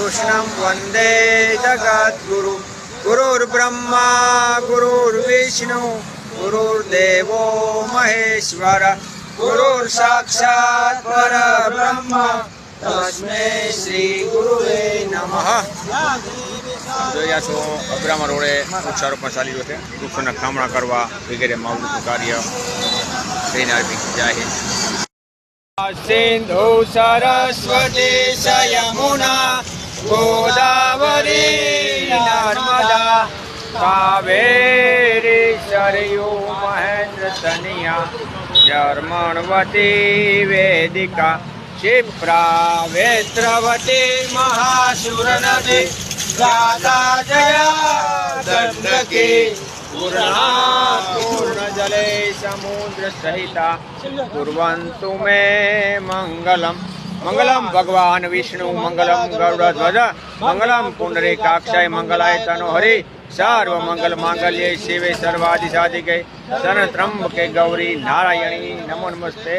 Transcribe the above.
कृष्णं वन्दे जगद्गुरु गुरुर्ब्रह्मा गुरुर्विष्णु गुरुर्देवो महेश्वर गुरुर्साक्षात् परब्रह्म तस्मै श्री गुरुवे नमः। જોયા છો અબ્રામા રોડે વૃક્ષારોપણ ચાલી રહ્યું છે। વૃક્ષોના ખામણા કરવા વગેરે માવજતનું કાર્ય થઈને આવી જાય। સિંધુ સરસ્વતી યમુના ગોદાવરી નર્મદા કાવેરી સરયુ મહેન્દ્ર તનયા જર્મણવતી વેદિકા क्षिप्रा वेत्रवती महासुर नदी दादा जया दंडकी पूर्ण जले समुद्र सहिता कुर्वन्तु मे मंगलम। मंगलम भगवान विष्णु मंगलम गरुड़ध्वज मंगलम पुंडरीकाक्षाय मंगलाय तनोहरि सर्व मंगल मांगल्ये शिवे सर्वादि साधिके शरण त्र्यंबके गौरी नारायणी नमो नमस्ते।